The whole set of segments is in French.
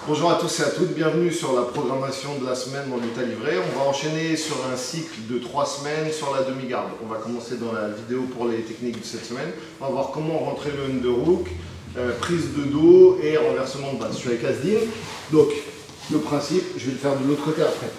Bonjour à tous et à toutes, bienvenue sur la programmation de la semaine dans l'État livré. On va enchaîner sur un cycle de 3 semaines sur la demi-garde. On va commencer dans la vidéo pour les techniques de cette semaine. On va voir comment rentrer le underhook, prise de dos et renversement de base. Je suis avec Asdin. Donc, le principe, je vais le faire de l'autre côté après.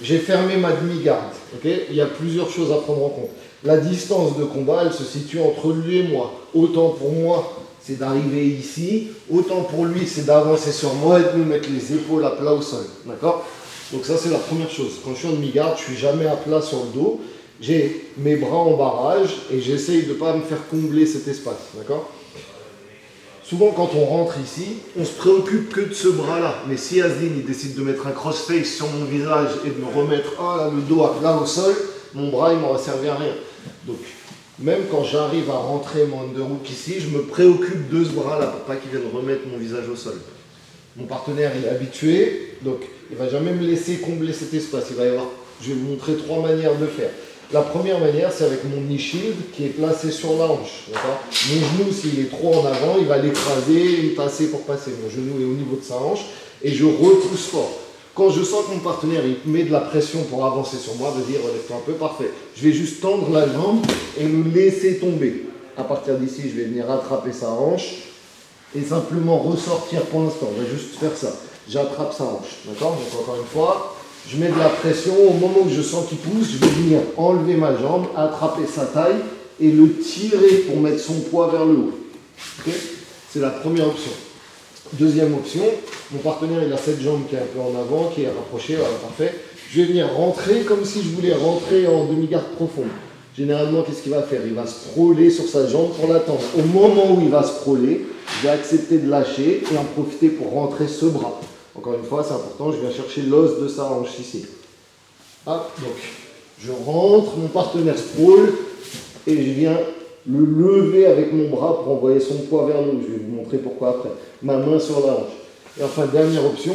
J'ai fermé ma demi-garde. Okay, il y a plusieurs choses à prendre en compte. La distance de combat, elle se situe entre lui et moi. Autant pour moi, c'est d'arriver ici, autant pour lui, c'est d'avancer sur moi et de me mettre les épaules à plat au sol. D'accord? Donc ça, c'est la première chose. Quand je suis en demi-garde, je ne suis jamais à plat sur le dos. J'ai mes bras en barrage et j'essaye de ne pas me faire combler cet espace. D'accord? Souvent, quand on rentre ici, on se préoccupe que de ce bras-là. Mais si Asdin il décide de mettre un crossface sur mon visage et de me remettre le dos à plat au sol, mon bras, il m'aura servi à rien. Donc, même quand j'arrive à rentrer mon underhook ici, je me préoccupe de ce bras-là pour pas qu'il vienne remettre mon visage au sol. Mon partenaire, il est habitué, donc il ne va jamais me laisser combler cet espace. Je vais vous montrer 3 manières de faire. La première manière, c'est avec mon knee shield qui est placé sur la hanche. Mon genou, s'il est trop en avant, il va l'écraser et me passer pour passer. Mon genou est au niveau de sa hanche et je repousse fort. Quand je sens que mon partenaire il met de la pression pour avancer sur moi, de dire relève-toi un peu, parfait. Je vais juste tendre la jambe et le laisser tomber. À partir d'ici, je vais venir rattraper sa hanche et simplement ressortir pour l'instant. Je vais juste faire ça. J'attrape sa hanche. D'accord? Donc encore une fois, je mets de la pression. Au moment où je sens qu'il pousse, je vais venir enlever ma jambe, attraper sa taille et le tirer pour mettre son poids vers le haut. Okay? C'est la première option. Deuxième option, mon partenaire il a cette jambe qui est un peu en avant, qui est rapprochée, voilà, parfait. Je vais venir rentrer comme si je voulais rentrer en demi-garde profonde. Généralement, qu'est-ce qu'il va faire? Il va se scroller sur sa jambe pour l'attendre. Au moment où il va se scroller, je vais accepter de lâcher et en profiter pour rentrer ce bras. Encore une fois, c'est important, je viens chercher l'os de sa hanche ici. Hop, donc, je rentre, mon partenaire scrolle et je viens le lever avec mon bras pour envoyer son poids vers nous. Je vais vous montrer pourquoi après. Ma main sur la hanche. Et enfin, dernière option,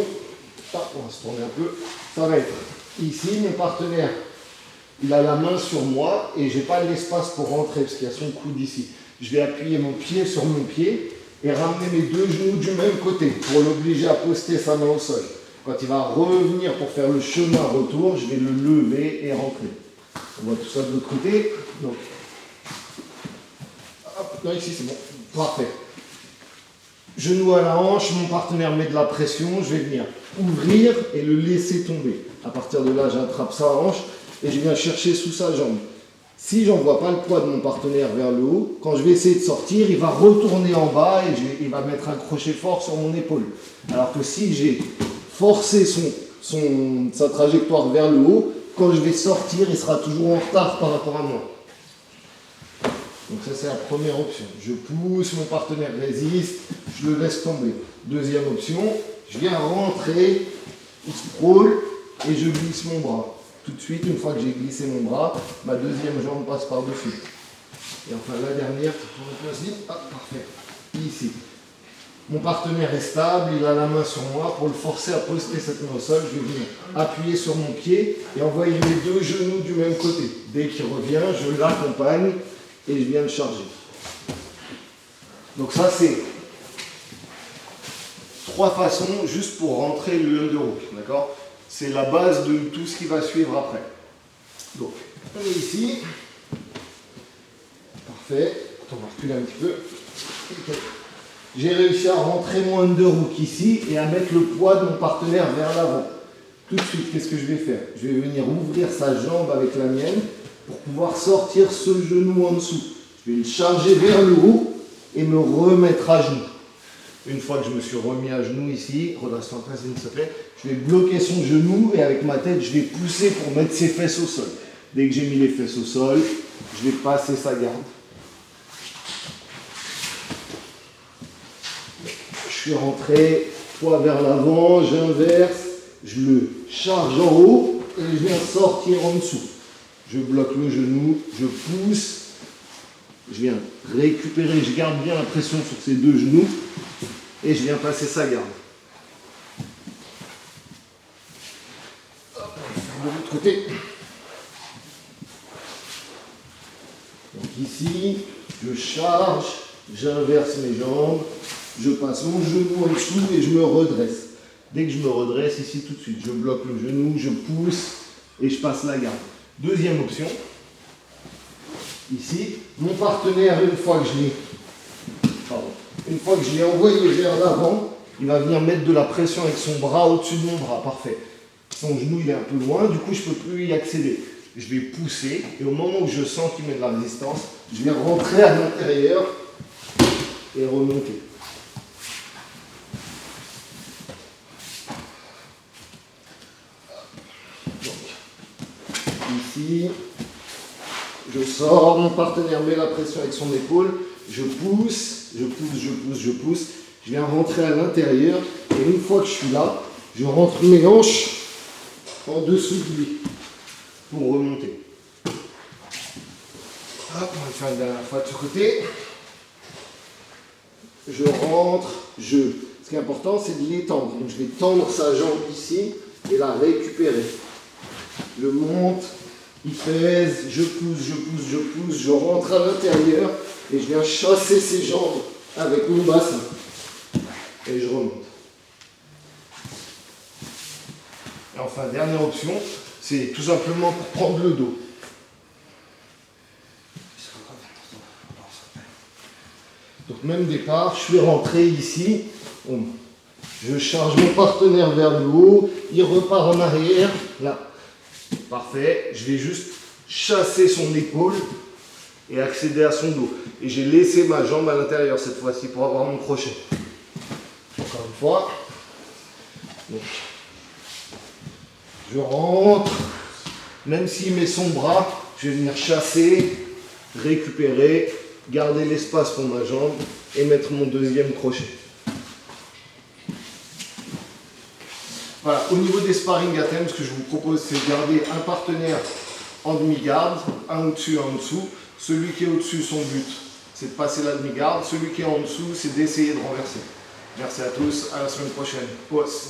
on va se tourner un peu, ça va être ici, mon partenaire, il a la main sur moi et je n'ai pas l'espace pour rentrer parce qu'il y a son coude ici. Je vais appuyer mon pied sur mon pied et ramener mes 2 genoux du même côté pour l'obliger à poster sa main au sol. Quand il va revenir pour faire le chemin retour, je vais le lever et rentrer. On voit tout ça de l'autre côté. Donc, hop, non, ici c'est bon, parfait. Genou à la hanche, mon partenaire met de la pression, je vais venir ouvrir et le laisser tomber. À partir de là, j'attrape sa hanche et je viens chercher sous sa jambe. Si je n'envoie pas le poids de mon partenaire vers le haut, quand je vais essayer de sortir, il va retourner en bas et il va mettre un crochet fort sur mon épaule. Alors que si j'ai forcé sa trajectoire vers le haut, quand je vais sortir, il sera toujours en retard par rapport à moi. Donc ça c'est la première option. Je pousse, mon partenaire résiste, je le laisse tomber. Deuxième option, je viens rentrer, il scroll et je glisse mon bras. Tout de suite, une fois que j'ai glissé mon bras, ma deuxième jambe passe par-dessus. Et enfin la dernière, parfait, ici. Mon partenaire est stable, il a la main sur moi. Pour le forcer à poster cette main au sol, je vais venir appuyer sur mon pied et envoyer mes 2 genoux du même côté. Dès qu'il revient, je l'accompagne et je viens le charger. Donc ça c'est 3 façons juste pour rentrer le underhook, d'accord? C'est la base de tout ce qui va suivre après. Donc, on est ici. Parfait. On va reculer un petit peu. J'ai réussi à rentrer mon underhook ici et à mettre le poids de mon partenaire vers l'avant. Tout de suite, qu'est-ce que je vais faire? Je vais venir ouvrir sa jambe avec la mienne pour pouvoir sortir ce genou en dessous. Je vais le charger vers le haut et me remettre à genoux. Une fois que je me suis remis à genoux ici, redresse-toi en place, s'il te plaît, je vais bloquer son genou et avec ma tête, je vais pousser pour mettre ses fesses au sol. Dès que j'ai mis les fesses au sol, je vais passer sa garde. Je suis rentré, poids vers l'avant, j'inverse, je le charge en haut et je viens sortir en dessous. Je bloque le genou, je pousse, je viens récupérer, je garde bien la pression sur ces 2 genoux et je viens passer sa garde. Hop, de l'autre côté. Donc ici, je charge, j'inverse mes jambes, je passe mon genou en dessous et je me redresse. Dès que je me redresse ici tout de suite, je bloque le genou, je pousse et je passe la garde. Deuxième option, ici, mon partenaire, une fois que je l'ai envoyé vers l'avant, il va venir mettre de la pression avec son bras au-dessus de mon bras. Parfait. Son genou il est un peu loin, du coup je ne peux plus y accéder. Je vais pousser et au moment où je sens qu'il met de la résistance, je vais rentrer à l'intérieur et remonter. Ici, je sors, mon partenaire met la pression avec son épaule, je pousse, je pousse, je pousse, je pousse, je viens rentrer à l'intérieur et une fois que je suis là, je rentre mes hanches en dessous de lui pour remonter. Hop, on va le faire une dernière fois de ce côté. Je rentre, Ce qui est important, c'est de l'étendre. Donc je vais tendre sa jambe ici et la récupérer. Je monte, il pèse, je pousse, je pousse, je pousse, je rentre à l'intérieur et je viens chasser ses jambes avec mon bassin. Et je remonte. Et enfin, dernière option, c'est tout simplement pour prendre le dos. Donc même départ, je suis rentré ici, je charge mon partenaire vers le haut, il repart en arrière, là. Parfait, je vais juste chasser son épaule et accéder à son dos. Et j'ai laissé ma jambe à l'intérieur cette fois-ci pour avoir mon crochet. Encore une fois. Donc, je rentre, même s'il met son bras, je vais venir chasser, récupérer, garder l'espace pour ma jambe et mettre mon deuxième crochet. Voilà, au niveau des sparring à thème, ce que je vous propose, c'est de garder un partenaire en demi-garde, un au-dessus, un en dessous. Celui qui est au-dessus, son but, c'est de passer la demi-garde. Celui qui est en dessous, c'est d'essayer de renverser. Merci à tous, à la semaine prochaine. Pause.